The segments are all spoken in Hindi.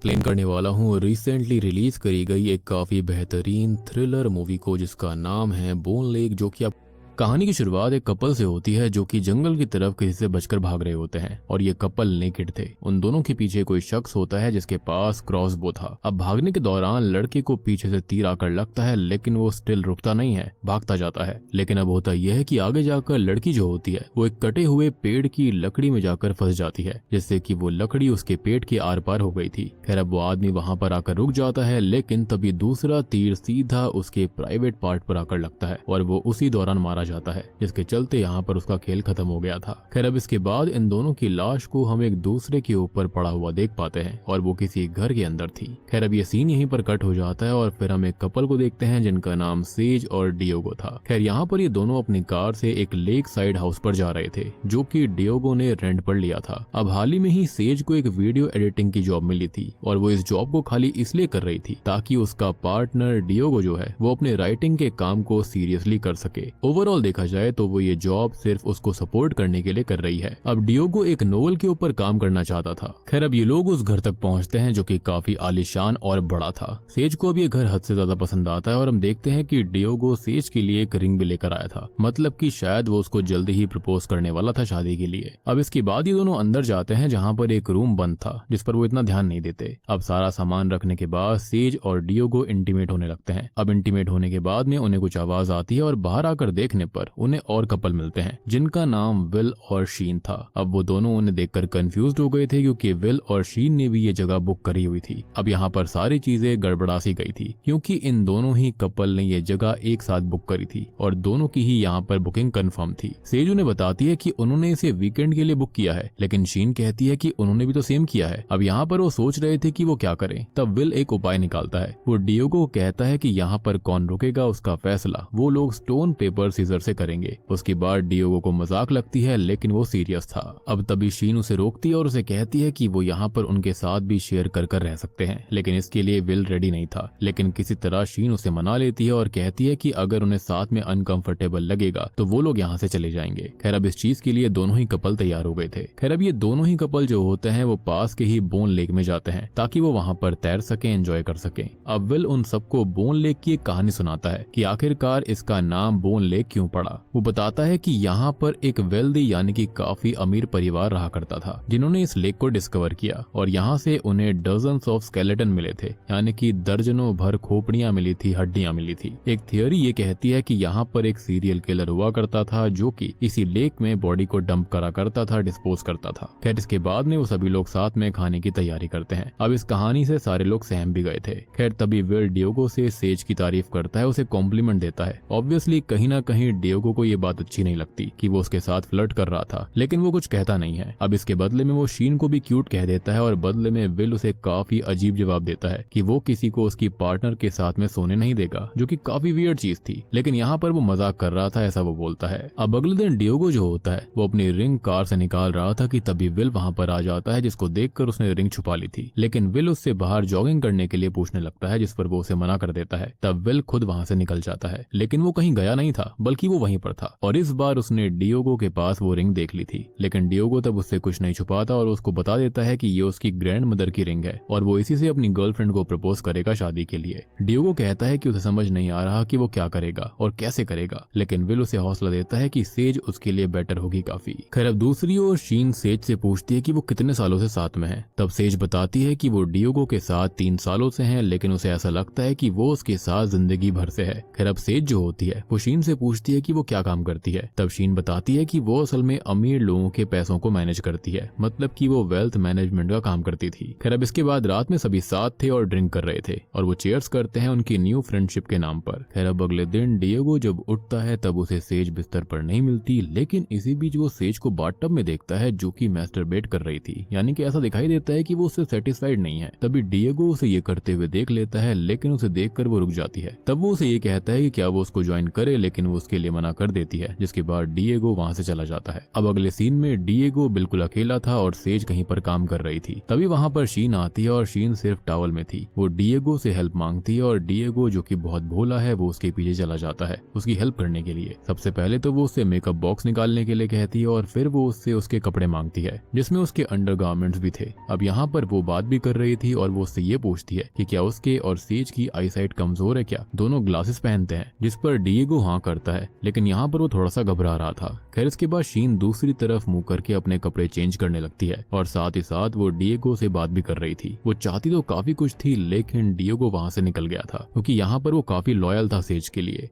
एक्सप्लेन करने वाला हूँ रिसेंटली रिलीज करी गई एक काफी बेहतरीन थ्रिलर मूवी को जिसका नाम है बोन लेक। जो कि आप कहानी की शुरुआत एक कपल से होती है जो कि जंगल की तरफ किसी से बचकर भाग रहे होते हैं और ये कपल नेकेड थे। उन दोनों के पीछे कोई शख्स होता है जिसके पास क्रॉसबो था। अब भागने के दौरान लड़के को पीछे से तीर आकर लगता है लेकिन वो स्टिल रुकता नहीं है, भागता जाता है। लेकिन अब होता यह है कि आगे जाकर लड़की जो होती है वो एक कटे हुए पेड़ की लकड़ी में जाकर फंस जाती है, जिससे कि वो लकड़ी उसके पेट के आर पार हो गई थी। खैर अब वो आदमी वहां पर आकर रुक जाता है लेकिन तभी दूसरा तीर सीधा उसके प्राइवेट पार्ट पर आकर लगता है और वो उसी दौरान मारा जाता है, जिसके चलते यहाँ पर उसका खेल खत्म हो गया था। खैर अब इसके बाद इन दोनों की लाश को हम एक दूसरे के ऊपर पड़ा हुआ देख पाते हैं और वो किसी घर के अंदर थी। खैर अब ये सीन यहीं पर कट हो जाता है और फिर हम एक कपल को देखते हैं जिनका नाम सेज और डियोगो था। खैर यहाँ पर ये दोनों अपनी कार से एक लेक साइड हाउस पर जा रहे थे जो कि डियोगो ने रेंट पर लिया था। अब हाल ही में ही सेज को एक वीडियो एडिटिंग की जॉब मिली थी और वो इस जॉब को खाली इसलिए कर रही थी ताकि उसका पार्टनर डियोगो जो है वो अपने राइटिंग के काम को सीरियसली कर सके। ओवरऑल देखा जाए तो वो ये जॉब सिर्फ उसको सपोर्ट करने के लिए कर रही है। अब डियोगो एक नोवेल के ऊपर काम करना चाहता था। खैर अब ये लोग उस घर तक पहुंचते हैं जो कि काफी आलीशान और बड़ा था। सेज को अब ये घर हद से ज्यादा पसंद आता है और हम देखते हैं कि डियोगो सेज के लिए एक रिंग भी लेकर आया था, मतलब कि शायद वो उसको जल्दी ही प्रपोज करने वाला था शादी के लिए। अब इसके बाद ये दोनों अंदर जाते हैं जहाँ पर एक रूम बंद था जिस पर वो इतना ध्यान नहीं देते। अब सारा सामान रखने के बाद सेज और डियोगो इंटीमेट होने लगते हैं। अब इंटीमेट होने के बाद में उन्हें कुछ आवाज आती है और बाहर आकर देखने पर उन्हें और कपल मिलते हैं जिनका नाम विल और शीन था। अब वो दोनों उन्हें देखकर कंफ्यूज्ड हो गए थे क्योंकि विल और शीन ने भी ये जगह बुक करी हुई थी। अब यहाँ पर सारी चीजें गड़बड़ा सी गई थी क्योंकि इन दोनों ही कपल ने ये जगह एक साथ बुक करी थी और दोनों की ही यहाँ पर बुकिंग कंफर्म थी। सेज उन्हें बताती है कि उन्होंने इसे वीकेंड के लिए बुक किया है, लेकिन शीन कहती है कि उन्होंने भी तो सेम किया है। अब यहाँ पर वो सोच रहे थे कि वो क्या करें, तब विल एक उपाय निकालता है। वो डियोगो को कहता है कि यहाँ पर कौन रुकेगा उसका फैसला वो लोग स्टोन पेपर सीजर से करेंगे। उसके बाद डियोगो को मजाक लगती है लेकिन वो सीरियस था। अब तभी शीन उसे रोकती है और उसे कहती है कि वो यहाँ पर उनके साथ भी शेयर कर रह सकते हैं, लेकिन इसके लिए विल रेडी नहीं था। लेकिन किसी तरह शीन उसे मना लेती है और कहती है कि अगर उन्हें साथ में अनकंफर्टेबल लगेगा तो वो लोग यहाँ से चले जाएंगे। खैर अब इस चीज के लिए दोनों ही कपल तैयार हो गए थे। खैर अब ये दोनों ही कपल जो होते हैं वो पास के ही बोन लेक में जाते हैं ताकि वो वहाँ पर तैर सके, एंजॉय कर सके। अब विल उन सबको बोन लेक की एक कहानी सुनाता है कि आखिरकार इसका नाम बोन लेक क्यों पड़ा। वो बताता है कि यहाँ पर एक वेल्दी यानी कि काफी अमीर परिवार रहा करता था जिन्होंने इस लेक को डिस्कवर किया और यहाँ से उन्हें डजन्स ऑफ स्केलेटन मिले थे, यानी कि दर्जनों भर खोपड़ियां मिली थी, हड्डियां मिली थी। एक थियोरी ये कहती है कि यहाँ पर एक सीरियल किलर हुआ करता था जो कि इसी लेक में बॉडी को डंप करा करता था, डिस्पोज करता था। खैर इसके बाद में वो सभी लोग साथ में खाने की तैयारी करते हैं। अब इस कहानी से सारे लोग सहम भी गए थे। खैर तभी विल डियोगो से सेज की तारीफ करता है, उसे कॉम्प्लीमेंट देता है। ऑब्वियसली कहीं ना कहीं डियोगो को ये बात अच्छी नहीं लगती कि वो उसके साथ फ्लर्ट कर रहा था, लेकिन वो कुछ कहता नहीं है। अब इसके बदले में वो शीन को भी क्यूट कह देता है और बदले में विल उसे काफी अजीब जवाब देता है कि वो किसी को उसकी पार्टनर के साथ में सोने नहीं देगा, जो कि काफी वियर्ड चीज थी, लेकिन यहाँ पर वो मजाक कर रहा था ऐसा वो बोलता है। अब अगले दिन डियोगो जो होता है वो अपनी रिंग कार से निकाल रहा था कि तभी विल वहाँ पर आ जाता है, जिसको देखकर उसने रिंग छुपा ली थी। लेकिन विल उससे बाहर जॉगिंग करने के लिए पूछने लगता है, जिस पर वो उसे मना कर देता है। तब विल खुद वहाँ से निकल जाता है, लेकिन वो कहीं गया नहीं था बल्कि वो वहीं पर था और इस बार उसने डियोगो के पास वो रिंग देख ली थी। लेकिन डियोगो तब उससे कुछ नहीं छुपाता और उसको बता देता है कि ये उसकी ग्रैंड मदर की रिंग है और वो इसी से अपनी गर्लफ्रेंड को प्रपोज करेगा शादी के लिए। डियोगो कहता है कि उसे समझ नहीं आ रहा कि वो क्या करेगा और कैसे करेगा, लेकिन विल उसे हौसला देता है कि सेज उसके लिए बेटर होगी काफी। खैर अब दूसरी ओर शीन सेज से पूछती है कि वो कितने सालों से साथ में है। तब सेज बताती है कि वो डियोगो के साथ 3 सालों से है, लेकिन उसे ऐसा लगता है कि वो उसके साथ जिंदगी भर से है। खैर अब सेज जो होती है वो शीन से पूछती है कि वो क्या काम करती है। तब शीन बताती है कि वो असल में अमीर लोगों के पैसों को मैनेज करती है, मतलब कि वो वेल्थ मैनेजमेंट का काम करती थी। खैर अब इसके बाद रात में सभी साथ थे और ड्रिंक कर रहे थे और वो चीयर्स करते हैं उनकी न्यू फ्रेंडशिप के नाम पर। खैर अब अगले दिन डियोगो जब उठता है तब उसे सेज बिस्तर पर नहीं मिलती, लेकिन इसी बीच वो सेज को बाथटब में देखता है जो कि मैस्टरबेट कर रही थी, यानी कि ऐसा दिखाई देता है कि वो उससे सेटिस्फाइड नहीं है। तभी डियोगो उसे ये करते हुए देख लेता है, लेकिन उसे देखकर वो रुक जाती है। तब वो उसे ये कहता है कि क्या वो उसको ज्वाइन करे, लेकिन वो उसके लिए मना कर देती है, जिसके बाद डिएगो वहाँ से चला जाता है। अब अगले सीन में डिएगो बिल्कुल अकेला था और सेज कहीं पर काम कर रही थी। तभी वहाँ पर शीन आती है और शीन सिर्फ टॉवल में थी। वो डिएगो से हेल्प मांगती है और डिएगो जो कि बहुत भोला है वो उसके पीछे चला जाता है उसकी हेल्प करने के लिए। सबसे पहले तो वो उससे मेकअप बॉक्स निकालने के लिए कहती है और फिर वो उससे उसके कपड़े मांगती है जिसमें उसके अंडरगारमेंट्स भी थे। अब यहाँ पर वो बात भी कर रही थी और वो उससे ये पूछती है कि क्या उसके और सेज की आईसाइट कमजोर है क्या, दोनों ग्लासेस पहनते हैं, जिस पर डिएगो हाँ करता है, लेकिन यहाँ पर वो थोड़ा सा घबरा रहा था। खैर इसके बाद शीन दूसरी तरफ मुंह करके अपने कपड़े चेंज करने लगती है और साथ ही साथ वो डिएगो से बात भी कर रही थी। वो चाहती तो काफी कुछ थी, लेकिन डिएगो वहां से निकल गया था क्योंकि यहाँ पर वो काफी लॉयल था सेज के लिए।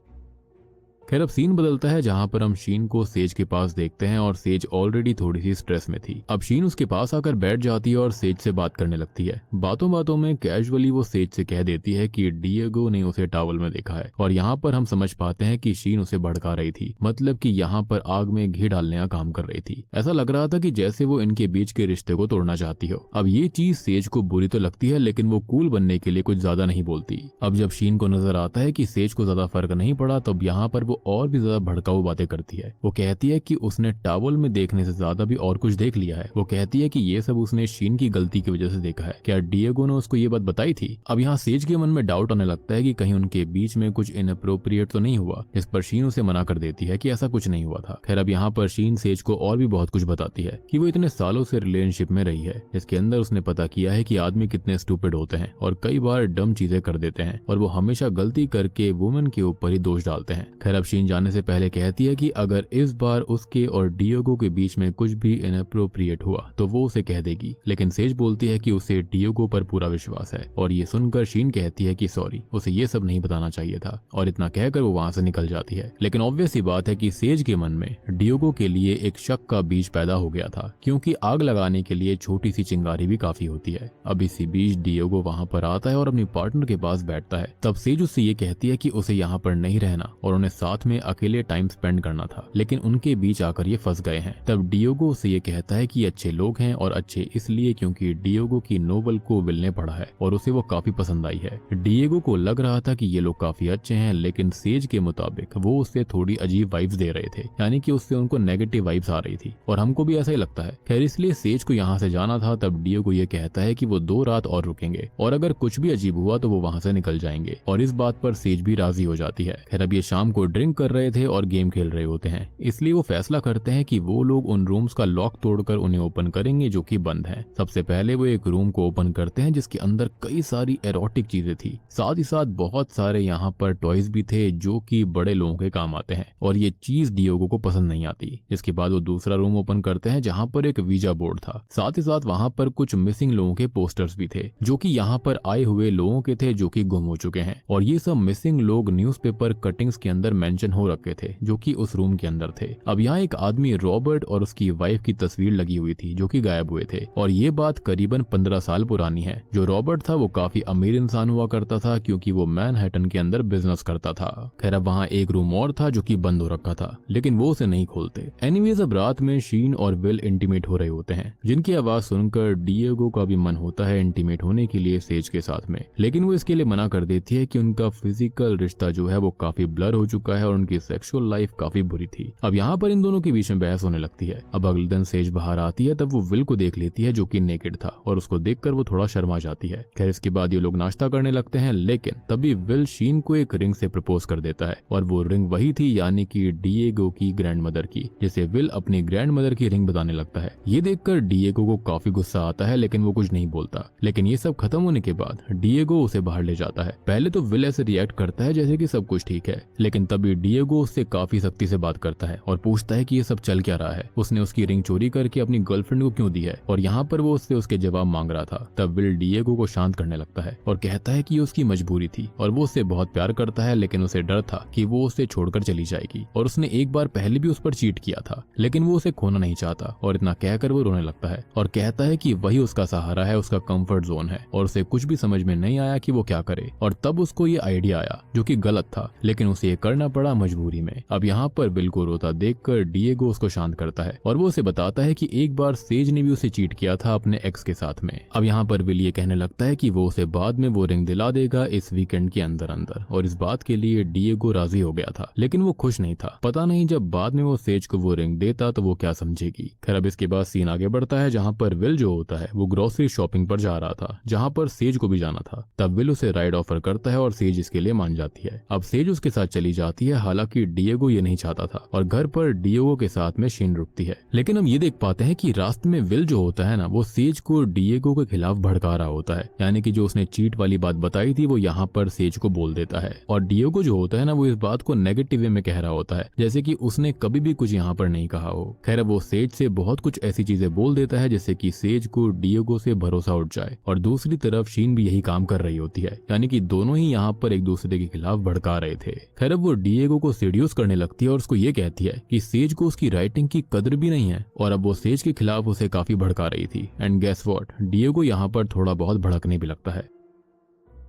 खैर अब सीन बदलता है जहां पर हम शीन को सेज के पास देखते हैं और सेज ऑलरेडी थोड़ी सी स्ट्रेस में थी। अब शीन उसके पास आकर बैठ जाती है और सेज से बात करने लगती है। बातों बातों में कैजुअली वो सेज से कह देती है कि डिएगो ने उसे टॉवल में देखा है और यहाँ पर हम समझ पाते हैं कि शीन उसे भड़का रही थी, मतलब कि यहाँ पर आग में घी डालने का काम कर रही थी। ऐसा लग रहा था कि जैसे वो इनके बीच के रिश्ते को तोड़ना चाहती हो। अब ये चीज सेज को बुरी तो लगती है, लेकिन वो कूल बनने के लिए कुछ ज्यादा नहीं बोलती। अब जब शीन को नजर आता है कि सेज को ज्यादा फर्क नहीं पड़ा, तब यहाँ पर वो और भी ज्यादा भड़काऊ बातें करती है। वो कहती है कि उसने टॉवल में देखने से ज्यादा भी और कुछ देख लिया है। वो कहती है कि ये सब उसने शीन की गलती की वजह से देखा है। क्या डिएगो ने उसको ये बात बताई थी? अब यहाँ सेज के मन में डाउट आने लगता है कि कहीं उनके बीच में कुछ इनअप्रोप्रिएट तो नहीं हुआ, इस पर शीन उसे मना कर देती है कि ऐसा कुछ नहीं हुआ था। खैर अब यहाँ पर शीन सेज को और भी बहुत कुछ बताती है कि वो इतने सालों से रिलेशनशिप में रही है, इसके अंदर उसने पता किया है कि आदमी कितने स्टूपिड होते हैं और कई बार डम चीजें कर देते हैं और वो हमेशा गलती करके वुमेन के ऊपर ही दोष डालते हैं। खैर अब शीन जाने से पहले कहती है कि अगर इस बार उसके और डिएगो के बीच में कुछ भी इनअप्रोप्रिएट हुआ तो वो उसे कह देगी, लेकिन सेज बोलती है कि उसे डिएगो पर पूरा विश्वास है और ये सुनकर शीन कहती है कि सॉरी, उसे ये सब नहीं बताना चाहिए था और इतना कहकर वो वहां से निकल जाती है। लेकिन ऑब्वियस सी बात है कि सेज के मन में डिएगो के लिए एक शक का बीज पैदा हो गया था, क्योंकि आग लगाने के लिए छोटी सी चिंगारी भी काफी होती है। अब इसी बीच डिएगो वहां पर आता है और अपनी पार्टनर के पास बैठता है। तब सेज उससे ये कहती है कि उसे यहाँ पर नहीं रहना और उन्हें साथ में अकेले टाइम स्पेंड करना था, लेकिन उनके बीच आकर ये फंस गए हैं। तब डिएगो से ये कहता है कि अच्छे लोग हैं और अच्छे इसलिए क्योंकि डिएगो की नोवेल को विल ने पढ़ा है और उसे वो काफी पसंद आई है। डिएगो को लग रहा था कि ये लोग काफी अच्छे हैं, लेकिन सेज के मुताबिक वो उससे थोड़ी अजीब वाइब्स दे रहे थे, यानी कि उससे उनको नेगेटिव वाइब्स आ रही थी और हमको भी ऐसा ही लगता है। खैर इसलिए सेज को यहाँ से जाना था। तब डिएगो ये कहता है कि वो 2 रात और रुकेंगे और अगर कुछ भी अजीब हुआ तो वो वहां से निकल जाएंगे और इस बात पर सेज भी राजी हो जाती है। खैर अब ये शाम को ड्रिंक कर रहे थे और गेम खेल रहे होते हैं, इसलिए वो फैसला करते हैं कि वो लोग उन रूम्स का लॉक तोड़कर उन्हें ओपन करेंगे जो कि बंद है। सबसे पहले वो एक रूम को ओपन करते हैं जिसके अंदर कई सारी एरोटिक चीजें थी, साथ ही साथ बहुत सारे यहाँ पर टॉयज भी थे जो कि बड़े लोगों के काम आते हैं और ये चीज डिएगो को पसंद नहीं आती। इसके बाद वो दूसरा रूम ओपन करते हैं जहाँ पर एक वीजा बोर्ड था, साथ ही साथ वहाँ पर कुछ मिसिंग लोगों के पोस्टर्स भी थे जो कि यहाँ पर आए हुए लोगों के थे जो कि गुम हो चुके हैं और ये सब मिसिंग लोग न्यूज़पेपर कटिंग्स के अंदर मेंशन हो रखे थे जो कि उस रूम के अंदर थे। अब यहाँ एक आदमी रॉबर्ट और उसकी वाइफ की तस्वीर लगी हुई थी जो कि गायब हुए थे और ये बात करीबन 15 साल पुरानी है। जो रॉबर्ट था वो काफी अमीर इंसान हुआ करता था क्योंकि वो मैनहट्टन के अंदर बिजनेस करता था। खैर अब वहाँ एक रूम और था जो कि बंद हो रखा था, लेकिन वो उसे नहीं खोलते। एनीवेज अब रात में शीन और विल इंटीमेट हो रहे होते हैं, जिनकी आवाज सुनकर डिएगो का भी मन होता है इंटीमेट होने के लिए सेज के साथ में, लेकिन वो इसके लिए मना कर देती है कि उनका फिजिकल रिश्ता जो है वो काफी ब्लर हो चुका है और उनकी सेक्सुअल लाइफ काफी बुरी थी। अब यहाँ पर इन दोनों के बीच में बहस होने लगती है। अब अगले दिन सेज बाहर आती है, तब वो विल को देख लेती है जो कि नेकेड था और उसको देखकर वो थोड़ा शर्मा जाती है। खैर इसके बाद ये लोग नाश्ता करने लगते हैं, लेकिन तभी विल शीन को एक रिंग से प्रपोज कर देता है और वो रिंग वही थी, यानी कि डिएगो की ग्रैंडमदर की, जिसे विल अपनी ग्रैंडमदर की रिंग बताने लगता है। ये देखकर डिएगो को काफी गुस्सा आता है, लेकिन वो कुछ नहीं बोलता। लेकिन ये सब खत्म होने के बाद डिएगो उसे बाहर ले जाता है। पहले तो विल ऐसे रिएक्ट करता है जैसे कि सब कुछ ठीक है, लेकिन तभी डिएगो उससे काफी सख्ती से बात करता है और पूछता है कि ये सब चल क्या रहा है, उसने उसकी रिंग चोरी करके अपनी गर्लफ्रेंड को क्यों दी है, और यहाँ पर वो उससे उसके जवाब मांग रहा था। तब विल डिएगो को शांत करने लगता है और कहता है कि ये उसकी मजबूरी थी और वो उससे बहुत प्यार करता है, लेकिन उसे डर था कि वो उसे छोड़कर चली जाएगी और उसने एक बार पहले भी उस पर चीट किया था, लेकिन वो उसे खोना नहीं चाहता। और इतना कहकर वो रोने लगता है और कहता है कि वही उसका सहारा है, उसका कंफर्ट जोन है और उसे कुछ भी समझ में नहीं आया कि वो क्या करे। और तब उसको ये आइडिया आया जो कि गलत था, लेकिन उसे ये करना पड़ा मजबूरी में। अब यहाँ पर विल को रोता देखकर डिएगो उसको शांत करता है और वो उसे बताता है कि एक बार सेज ने भी उसे चीट किया था अपने एक्स के साथ में। अब यहाँ पर विल ये कहने लगता है कि वो उसे बाद में वो रिंग दिला देगा इस वीकेंड के अंदर अंदर, और इस बात के लिए डिएगो राजी हो गया था, लेकिन वो खुश नहीं था। पता नहीं जब बाद में वो सेज को वो रिंग देता तो वो क्या समझेगी। खैर अब इसके बाद सीन आगे बढ़ता है जहाँ पर विल जो होता है वो ग्रोसरी शॉपिंग पर जा रहा था, जहाँ पर सेज को भी जाना था। तब विल उसे राइड ऑफर करता है और सेज इसके लिए मान जाती है। अब सेज उसके साथ चली जाती है, हालांकि डिएगो ये नहीं चाहता था, और घर पर डिएगो के साथ में शीन रुकती है। लेकिन हम ये देख पाते हैं कि रास्ते में विल जो होता है ना, वो सेज को डिएगो के खिलाफ भड़का रहा होता है, यानी कि जो उसने चीट वाली बात बताई थी वो यहाँ पर सेज को बोल देता है, और डिएगो जो होता है ना वो इस बात को नेगेटिव वे में कह रहा होता है, जैसे कि उसने कभी भी कुछ यहाँ पर नहीं कहा हो। खैर वो सेज से बहुत कुछ ऐसी चीजें बोल देता है जैसे कि सेज को डिएगो से भरोसा उठ जाए, और दूसरी तरफ शीन भी यही काम कर रही होती है, यानी कि दोनों ही यहाँ पर एक दूसरे के खिलाफ भड़का रहे थे। खैर अब वो डिएगो को सीड्यूस करने लगती है और उसको ये कहती है कि सेज को उसकी राइटिंग की कदर भी नहीं है, और अब वो सेज के खिलाफ उसे काफी भड़का रही थी। एंड गेस व्हाट, डिएगो यहाँ पर थोड़ा बहुत भड़कने भी लगता है।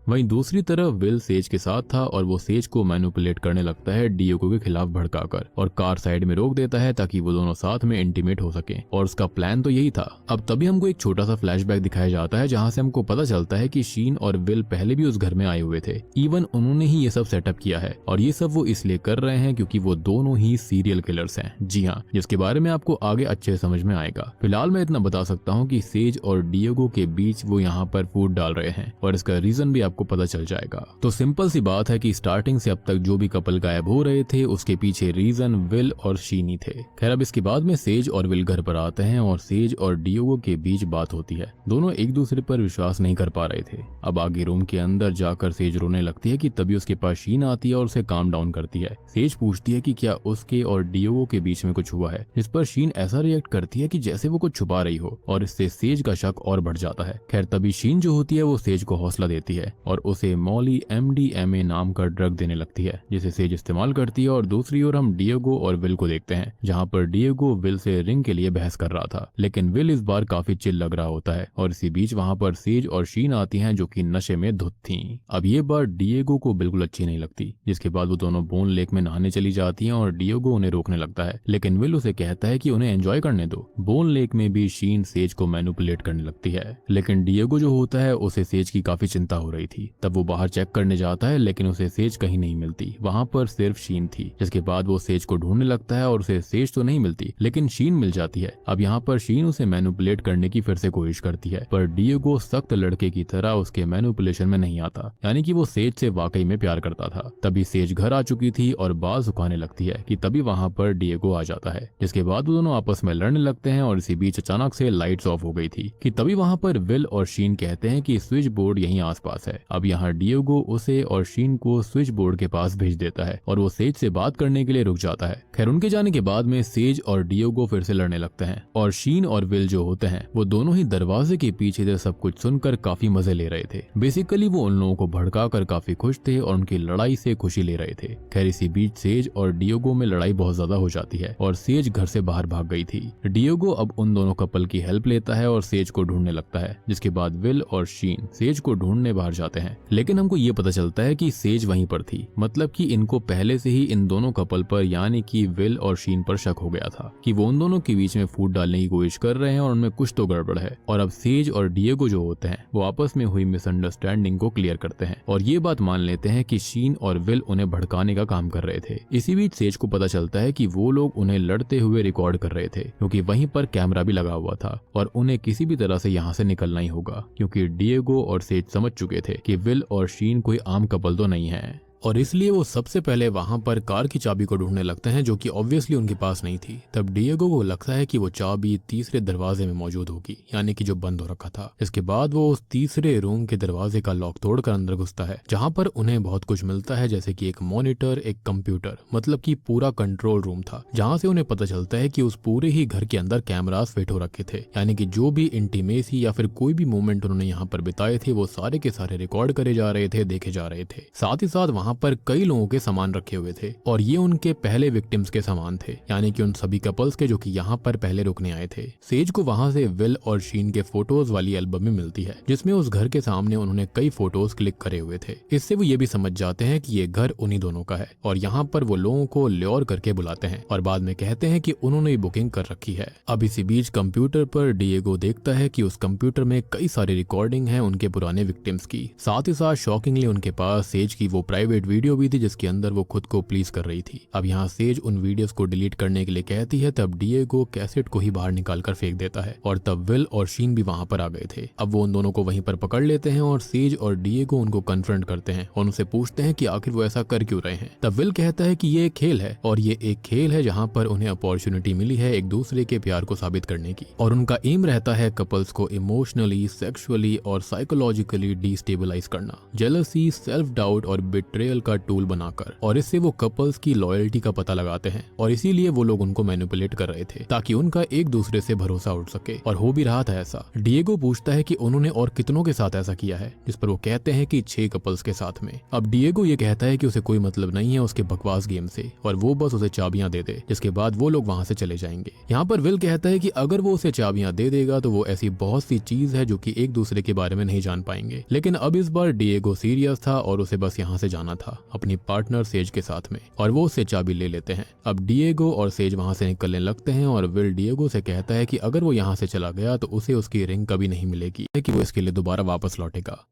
वहीं दूसरी तरफ विल सेज के साथ था और वो सेज को मैनिपुलेट करने लगता है डिएगो के खिलाफ भड़काकर, और कार साइड में रोक देता है ताकि वो दोनों साथ में इंटीमेट हो सके, और उसका प्लान तो यही था। अब तभी हमको एक छोटा सा फ्लैशबैक दिखाया जाता है जहां से हमको पता चलता है कि शीन और विल पहले भी उस घर में आए हुए थे। इवन उन्होंने ही ये सब सेटअप किया है, और ये सब वो इसलिए कर रहे हैं क्योंकि वो दोनों ही सीरियल किलर्स हैं। जी हाँ, जिसके बारे में आपको आगे अच्छे समझ में आएगा। फिलहाल मैं इतना बता सकता हूँ कि सेज और डिएगो के बीच वो यहाँ पर फूड डाल रहे हैं, और इसका रीजन भी आपको पता चल जाएगा। तो सिंपल सी बात है कि स्टार्टिंग से अब तक जो भी कपल गायब हो रहे थे उसके पीछे रीजन विल और शीनी थे। खैर अब इसके बाद में सेज और विल घर पर आते हैं और सेज और डिएगो के बीच बात होती है। दोनों एक दूसरे पर विश्वास नहीं कर पा रहे थे। अब आगे रूम के अंदर जाकर सेज रोने लगती है कि तभी उसके पास शीन आती है और उसे काम डाउन करती है। सेज पूछती है कि क्या उसके और डिएगो के बीच में कुछ हुआ है, जिस पर शीन ऐसा रिएक्ट करती है कि जैसे वो कुछ छुपा रही हो, और इससे सेज का शक और बढ़ जाता है। खैर तभी शीन जो होती है वो सेज को हौसला देती है और उसे मॉली MDMA नाम का ड्रग देने लगती है, जिसे सेज इस्तेमाल करती है। और दूसरी ओर हम डिएगो और विल को देखते हैं, जहाँ पर डिएगो विल से रिंग के लिए बहस कर रहा था, लेकिन विल इस बार काफी चिल लग रहा होता है। और इसी बीच वहाँ पर सेज और शीन आती हैं जो कि नशे में धुत थीं। अब ये बात डिएगो को बिल्कुल अच्छी नहीं लगती, जिसके बाद वो दोनों बोन लेक में नहाने चली जाती हैं और डिएगो उन्हें रोकने लगता है, लेकिन विल उसे कहता है कि उन्हें एंजॉय करने दो। बोन लेक में भी शीन सेज को मैनिपुलेट करने लगती है, लेकिन डिएगो जो होता है उसे सेज की काफी चिंता हो रही थी। तब वो बाहर चेक करने जाता है, लेकिन उसे सेज कहीं नहीं मिलती, वहाँ पर सिर्फ शीन थी। जिसके बाद वो सेज को ढूंढने लगता है और उसे सेज तो नहीं मिलती, लेकिन शीन मिल जाती है। अब यहाँ पर शीन उसे मैनिपुलेट करने की फिर से कोशिश करती है, पर डिएगो सख्त लड़के की तरह उसके मैनिपुलेशन में नहीं आता, यानी कि वो सेज से वाकई में प्यार करता था। तभी सेज घर आ चुकी थी और बाल सुखाने लगती है कि तभी वहाँ पर डिएगो आ जाता है, जिसके बाद वो दोनों आपस में लड़ने लगते हैं। और इसी बीच अचानक से लाइट्स ऑफ हो गई थी कि तभी वहाँ पर विल और शीन कहते हैं कि स्विच बोर्ड यहीं आसपास है। अब यहाँ डिएगो उसे और शीन को स्विच बोर्ड के पास भेज देता है और वो सेज से बात करने के लिए रुक जाता है। खैर उनके जाने के बाद में सेज और डिएगो फिर से लड़ने लगते हैं, और शीन और विल जो होते हैं वो दोनों ही दरवाजे के पीछे से सब कुछ सुनकर काफी मजे ले रहे थे। बेसिकली वो उन लोगों को भड़का कर काफी खुश थे और उनकी लड़ाई से खुशी ले रहे थे। खैर इसी बीच सेज और डिएगो में लड़ाई बहुत ज्यादा हो जाती है और सेज घर से बाहर भाग गई थी। डिएगो अब उन दोनों कपल की हेल्प लेता है और सेज को ढूंढने लगता है, जिसके बाद विल और शीन सेज को ढूंढने बाहर जाते हैं। लेकिन हमको ये पता चलता है कि सेज वहीं पर थी, मतलब कि इनको पहले से ही इन दोनों कपल पर यानी कि विल और शीन पर शक हो गया था कि वो उन दोनों के बीच में फूट डालने की कोशिश कर रहे हैं और उनमें कुछ तो गड़बड़ है। और अब सेज और डिएगो जो होते हैं वो आपस में हुई मिसअंडरस्टैंडिंग को क्लियर करते हैं और ये बात मान लेते हैं कि शीन और विल उन्हें भड़काने का काम कर रहे थे। इसी बीच सेज को पता चलता है कि वो लोग उन्हें लड़ते हुए रिकॉर्ड कर रहे थे, क्योंकि वहीं पर कैमरा भी लगा हुआ था और उन्हें किसी भी तरह से यहाँ से निकलना ही होगा, क्योंकि डिएगो और सेज समझ चुके थे कि विल और शीन कोई आम कपल तो नहीं है। और इसलिए वो सबसे पहले वहां पर कार की चाबी को ढूंढने लगते हैं, जो कि ऑब्वियसली उनके पास नहीं थी। तब डिएगो को लगता है कि वो चाबी तीसरे दरवाजे में मौजूद होगी, यानी कि जो बंद हो रखा था। इसके बाद वो उस तीसरे रूम के दरवाजे का लॉक तोड़कर अंदर घुसता है, जहां पर उन्हें बहुत कुछ मिलता है, जैसे कि एक मॉनिटर, एक कंप्यूटर, मतलब कि पूरा कंट्रोल रूम था, जहां से उन्हें पता चलता है कि उस पूरे ही घर के अंदर कैमरास फिट हो रखे थे, यानी कि जो भी इंटीमेसी या फिर कोई भी मोमेंट उन्होंने यहाँ पर बिताए थे वो सारे के सारे रिकॉर्ड करे जा रहे थे, देखे जा रहे थे। साथ ही साथ वहां यहाँ पर कई लोगों के सामान रखे हुए थे और ये उनके पहले विक्टिम्स के सामान थे, यानी कि उन सभी कपल्स के जो कि यहाँ पर पहले रुकने आए थे। सेज को वहाँ से विल और शीन के फोटोज वाली एल्बम में मिलती है, जिसमें उस घर के सामने उन्होंने कई फोटोज क्लिक करे हुए थे। इससे वो ये भी समझ जाते हैं कि ये घर उन्हीं दोनों का है और यहाँ पर वो लोगों को ल्योर करके बुलाते हैं और बाद में कहते हैं कि उन्होंने बुकिंग कर रखी है। अब इसी बीच कंप्यूटर पर डिएगो देखता है कि उस कंप्यूटर में कई सारी रिकॉर्डिंग है उनके पुराने विक्टिम्स की। साथ ही साथ शॉकिंगली उनके पास सेज की वो प्राइवेट वीडियो भी थी जिसके अंदर वो खुद को प्लीज कर रही थी। अब यहाँ सेज उन वीडियोस को डिलीट करने के लिए कहती है, तब डिएगो कैसेट को ही बाहर निकाल कर फेंक देता है और तब विल और शीन भी वहां पर आ गए थे। अब वो उन दोनों को वहीं पर पकड़ लेते हैं और सेज और डिएगो उनको कन्फ्रंट करते हैं और उनसे पूछते हैं कि आखिर वो ऐसा कर क्यों रहे हैं। तब विल कहता है कि ये एक खेल है और ये एक खेल है जहाँ पर उन्हें अपॉर्चुनिटी मिली है एक दूसरे के प्यार को साबित करने की और उनका एम रहता है कपल्स को इमोशनली, सेक्सुअली और साइकोलॉजिकली डिस्टेबलाइज करना, जेलसी, सेल्फ डाउट और बिट्रेयल का टूल बनाकर, और इससे वो कपल्स की लॉयल्टी का पता लगाते हैं और इसीलिए वो लोग उनको मैनिपुलेट कर रहे थे ताकि उनका एक दूसरे से भरोसा उठ सके और हो भी रहा था ऐसा। डिएगो पूछता है कि उन्होंने और कितनों के साथ ऐसा किया है, जिस पर वो कहते हैं कि 6 कपल्स के साथ में। अब डिएगो ये कहता है कि उसे कोई मतलब नहीं है उसके बकवास गेम से और वो बस उसे चाबियां दे दे, जिसके बाद वो लोग वहां से चले जाएंगे। यहाँ पर विल कहता है कि अगर वो उसे चाबियां दे देगा तो वो ऐसी बहुत सी चीज है जो कि एक दूसरे के बारे में नहीं जान पाएंगे। लेकिन अब इस बार डिएगो सीरियस था और उसे बस यहाँ से जाना था अपनी पार्टनर सेज के साथ में और वो उससे चाबी ले लेते हैं। अब डिएगो और सेज वहां से निकलने लगते हैं और विल डिएगो से कहता है कि अगर वो यहाँ से चला गया तो उसे उसकी रिंग कभी नहीं मिलेगी, कि वो इसके लिए दोबारा वापस लौटेगा।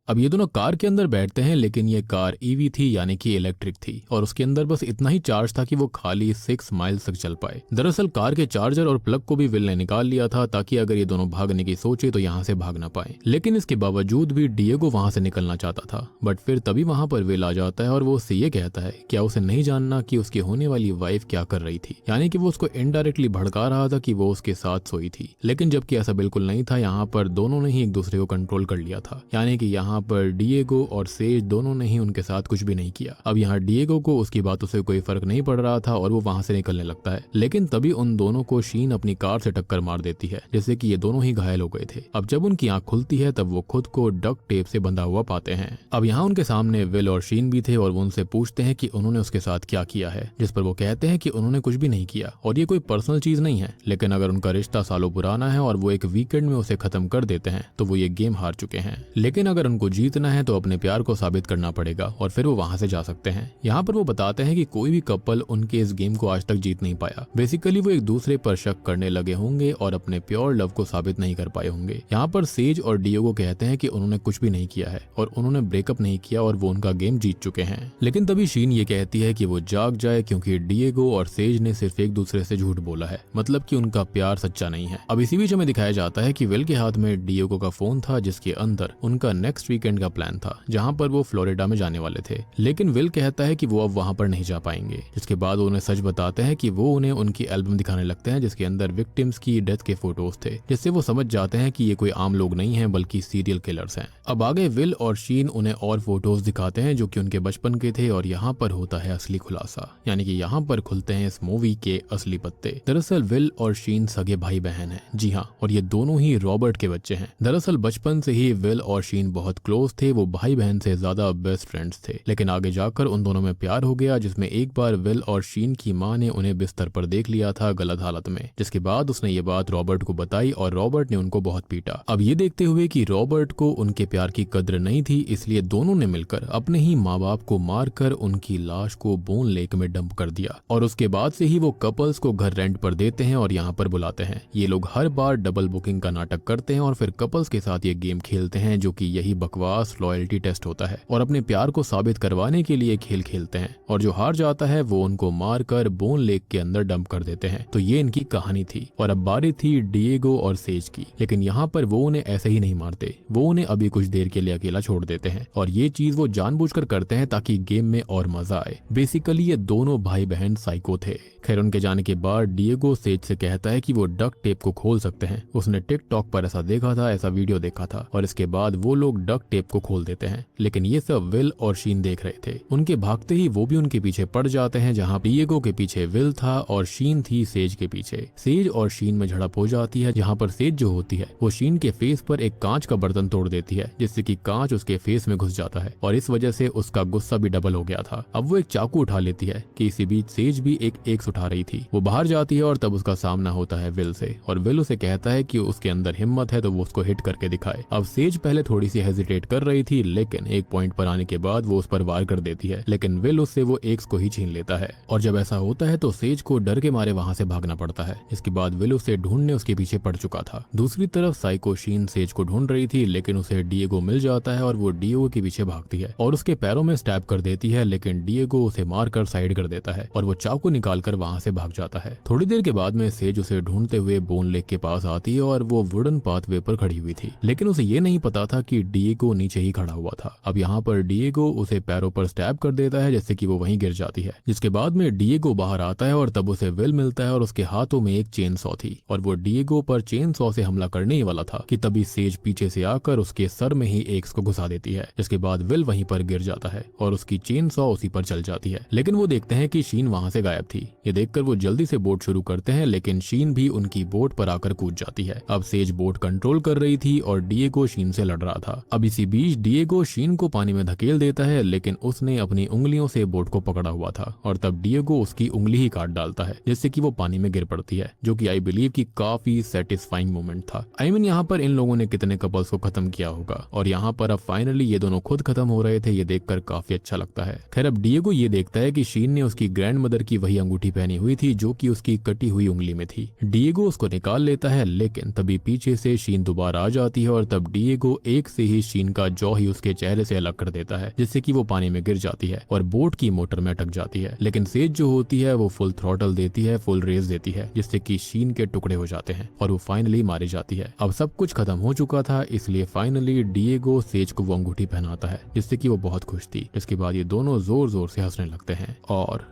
अब ये दोनों कार के अंदर बैठते हैं, लेकिन ये कार ईवी थी यानी कि इलेक्ट्रिक थी और उसके अंदर बस इतना ही चार्ज था कि वो खाली 6 माइल्स तक चल पाए। दरअसल कार के चार्जर और प्लग को भी विल ने निकाल लिया था ताकि अगर ये दोनों भागने की सोचे तो यहाँ से भाग ना पाए। लेकिन इसके बावजूद भी डिएगो वहां से निकलना चाहता था, बट फिर तभी वहां पर विल आ जाता है और वो उससे ये कहता है क्या उसे नहीं जानना कि उसकी होने वाली वाइफ क्या कर रही थी, यानी कि वो उसको इनडायरेक्टली भड़का रहा था कि वो उसके साथ सोई थी। लेकिन जबकि ऐसा बिल्कुल नहीं था, यहाँ पर दोनों ने ही एक दूसरे को कंट्रोल कर लिया था, यानी कि यहाँ पर डिएगो और सेज दोनों ने ही उनके साथ कुछ भी नहीं किया। अब यहाँ डिएगो को उसकी बातों से कोई फर्क नहीं पड़ रहा था और वो वहां से निकलने लगता है। लेकिन तभी उन दोनों को शीन अपनी कार से टक्कर मार देती है, जिससे कि ये दोनों ही घायल हो गए थे। अब जब उनकी आंख खुलती है तब वो खुद को डक्ट टेप से बंधा हुआ पाते हैं। अब यहाँ उनके सामने विल और शीन भी थे और वो उनसे पूछते हैं कि उन्होंने उसके साथ क्या किया है, जिस पर वो कहते हैं कि उन्होंने कुछ भी नहीं किया और ये कोई पर्सनल चीज नहीं है। लेकिन अगर उनका रिश्ता सालों पुराना है और वो एक वीकेंड में उसे खत्म कर देते हैं तो वो ये गेम हार चुके हैं। लेकिन अगर उनको जीतना है तो अपने प्यार को साबित करना पड़ेगा और फिर वो वहां से जा सकते हैं। यहाँ पर वो बताते हैं कि कोई भी कपल उनके इस गेम को आज तक जीत नहीं पाया। बेसिकली वो एक दूसरे पर शक करने लगे होंगे और अपने प्योर लव को साबित नहीं कर पाए होंगे। यहाँ पर सेज और डिएगो कहते हैं कि उन्होंने कुछ भी नहीं किया है और उन्होंने ब्रेकअप नहीं किया और वो उनका गेम जीत चुके हैं। लेकिन तभी शीन ये कहती है कि वो जाग जाए क्योंकि डिएगो और सेज ने सिर्फ एक दूसरे से झूठ बोला है, मतलब कि उनका प्यार सच्चा नहीं है। अब इसी बीच हमें दिखाया जाता है कि विल के हाथ में डिएगो का फोन था जिसके अंदर उनका नेक्स्ट वीकेंड का प्लान था, जहाँ पर वो फ्लोरिडा में जाने वाले थे। लेकिन विल कहता है कि वो अब वहां पर नहीं जा पाएंगे, जिसके बाद वो उन्हें सच बताते हैं कि वो उन्हें उनकी एल्बम दिखाने लगते हैं जिसके अंदर विक्टिम्स की डेथ के फोटोज थे, जिससे वो समझ जाते हैं कि ये कोई आम लोग नहीं है बल्कि सीरियल किलर्स हैं। अब आगे विल और शीन उन्हें और फोटोज दिखाते हैं जो कि उनके बचपन के थे और यहाँ पर होता है असली खुलासा, यानी कि यहाँ पर खुलते हैं इस मूवी के असली पत्ते। दरअसल विल और शीन सगे भाई बहन हैं, जी हाँ, और ये दोनों ही रॉबर्ट के बच्चे हैं। दरअसल बचपन से ही विल और शीन बहुत क्लोज थे, वो भाई बहन से ज्यादा बेस्ट फ्रेंड्स थे। लेकिन आगे जाकर उन दोनों में प्यार हो गया, जिसमें एक बार विल और शीन की मां ने उन्हें बिस्तर पर देख लिया था गलत हालत में, जिसके बाद उसने ये बात रॉबर्ट को बताई और रॉबर्ट ने उनको बहुत पीटा। अब ये देखते हुए कि रॉबर्ट को उनके प्यार की कद्र नहीं थी, इसलिए दोनों ने मिलकर अपने ही माँ बाप को मारकर उनकी लाश को बोन लेक में डंप कर दिया और उसके बाद से ही वो कपल्स को घर रेंट पर देते हैं और यहाँ पर बुलाते हैं। ये लोग हर बार डबल बुकिंग का नाटक करते हैं और फिर कपल्स के साथ ये गेम खेलते हैं जो कि यही बकवास लॉयल्टी टेस्ट होता है और अपने प्यार को साबित करवाने के लिए खेल खेलते हैं और जो हार जाता है वो उनको मारकर बोन लेक के अंदर डंप कर देते हैं। तो ये इनकी कहानी थी और अब बारी थी डिएगो और सेज की। लेकिन यहाँ पर वो उन्हें ऐसे ही नहीं मारते, वो उन्हें अभी कुछ देर के लिए अकेला छोड़ देते हैं और ये चीज वो जानबूझकर करते हैं ताकि गेम में और मजा आए। बेसिकली ये दोनों भाई बहन साइको थे। खैर उनके जाने के बाद डिएगो सेज से कहता है कि वो डक्ट टेप को खोल सकते हैं। उसने टिकटॉक पर ऐसा देखा था, ऐसा वीडियो देखा था और इसके बाद वो लोग डक्ट डक टेप को खोल देते हैं, लेकिन ये सब विल और शीन देख रहे थे। उनके भागते ही वो भी उनके पीछे पड़ जाते हैं, जहाँ डिएगो के पीछे विल था और शीन थी सेज के पीछे। सेज और शीन में झड़प हो जाती है, जहाँ पर सेज जो होती है वो शीन के फेस पर एक कांच का बर्तन तोड़ देती है, जिससे कि कांच उसके फेस में घुस जाता है और इस वजह से उसका गुस्सा भी डबल हो गया था। अब वो एक चाकू उठा लेती है कि इसी बीच सेज भी एक एक्स उठा रही थी। वो बाहर जाती है और तब उसका सामना होता है विल से, और विल उसे कहता है कि उसके अंदर हिम्मत है तो वो उसको हिट करके दिखाए। अब सेज पहले थोड़ी सी हेजिटेट कर रही थी, लेकिन एक पॉइंट पर आने के बाद वो उस पर वार कर देती है, लेकिन विल उससे वो एक्स को ही छीन लेता है। और जब ऐसा होता है तो सेज को डर के मारे वहां से भागना पड़ता है। इसके बाद विल उसे ढूंढने उसके पीछे पड़ चुका था। दूसरी तरफ साइको शीन सेज को ढूंढ रही थी, लेकिन उसे डिएगो मिल जाता है और वो डिएगो के पीछे भागती है और उसके पैरों में स्टैब कर देती है, लेकिन डिएगो उसे मारकर साइड कर देता है और वो चाकू निकालकर वहां से भाग जाता है। थोड़ी देर के बाद में सेज उसे ढूंढते हुए बोन लेक के पास आती है और वो वुडन पाथवे पर खड़ी हुई थी, लेकिन उसे ये नहीं पता था कि डिएगो नीचे ही खड़ा हुआ था। अब यहाँ पर डिएगो उसे पैरों पर स्टैब कर देता है, जिससे कि वो वहीं गिर जाती है। जिसके बाद में डिएगो बाहर आता है और तब उसे विल मिलता है और उसके हाथों में एक चेन सॉ थी और वो डिएगो पर चेन सॉ से हमला करने ही वाला था कि तभी सेज पीछे से आकर उसके सर में ही एक्स को घुसा देती है। जिसके बाद विल वहीं पर गिर जाता है और उसकी चेन सॉ उसी पर चल जाती है, लेकिन वो देखते हैं कि शीन वहां से गायब थी। ये देखकर वो जल्दी से बोट शुरू करते हैं, लेकिन शीन भी उनकी बोट पर आकर कूद जाती है। अब सेज बोट कंट्रोल कर रही थी और डिएगो शीन से लड़ रहा था। अब इसी बीच डिएगो शीन को पानी में धकेल देता है, लेकिन उसने अपनी उंगलियों से बोट को पकड़ा हुआ था और तब डिएगो उसकी उंगली ही काट डालता है, जिससे कि वो पानी में गिर पड़ती है, जो कि आई बिलीव की काफी सेटिस्फाइंग मोमेंट था। आई मीन यहाँ पर इन लोगों ने कितने कपल्स को खत्म किया होगा और यहाँ पर अब फाइनली ये दोनों खुद खत्म हो रहे थे। ये देखकर काफी अच्छा लगता है। खैर अब डिएगो ये देखता है कि शीन ने उसकी ग्रैंड मदर की वही अंगूठी पहनी हुई थी जो कि उसकी कटी हुई उंगली में थी। डिएगो उसको निकाल लेता है, लेकिन तभी पीछे से शीन दोबारा आ जाती है और तब डिएगो एक से ही शीन का जॉ ही उसके चेहरे से अलग कर देता है, जिससे कि वो पानी में गिर जाती है और बोट की मोटर में अटक जाती है। लेकिन सेज जो होती है वो फुल थ्रॉटल देती है, फुल रेस देती है, जिससे कि शीन के टुकड़े हो जाते हैं और वो फाइनली मारी जाती है। अब सब कुछ खत्म हो चुका था, इसलिए फाइनली डिएगो सेज को वो अंगूठी पहनाता है, जिससे कि वो बहुत खुश थी। इसके बाद ये दोनों जोर जोर से हंसने लगते हैं और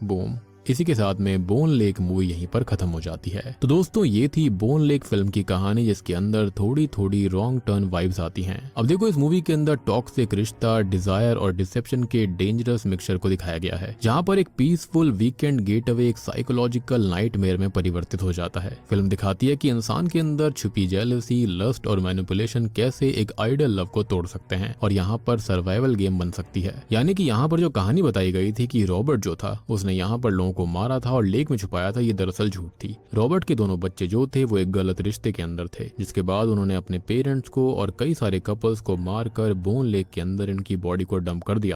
बूम, इसी के साथ में बोन लेक मूवी यहीं पर खत्म हो जाती है। तो दोस्तों ये थी बोन लेक फिल्म की कहानी, जिसके अंदर थोड़ी थोड़ी रॉन्ग टर्न वाइब्स आती हैं। अब देखो इस मूवी के अंदर टॉक्सिक रिश्ता, डिजायर और डिसेप्शन के डेंजरस मिक्सचर को दिखाया गया है, जहाँ पर एक पीसफुल वीकेंड गेटअवे एक साइकोलॉजिकल नाइटमेयर में परिवर्तित हो जाता है। फिल्म दिखाती है कि इंसान के अंदर छुपी जेलसी, लस्ट और मैनिपुलेशन कैसे एक आइडल लव को तोड़ सकते हैं और यहाँ पर सर्वाइवल गेम बन सकती है। यानी कि यहाँ पर जो कहानी बताई गई थी कि रॉबर्ट जो था उसने यहाँ पर लोगों को मारा था और लेक में छुपाया था, ये दरअसल झूठ थी। रॉबर्ट के दोनों बच्चे जो थे वो एक गलत रिश्ते के अंदर थे, जिसके बाद उन्होंने अपने पेरेंट्स को और कई सारे कपल्स को मारकर बोन लेक के अंदर इनकी बॉडी को डंप कर दिया।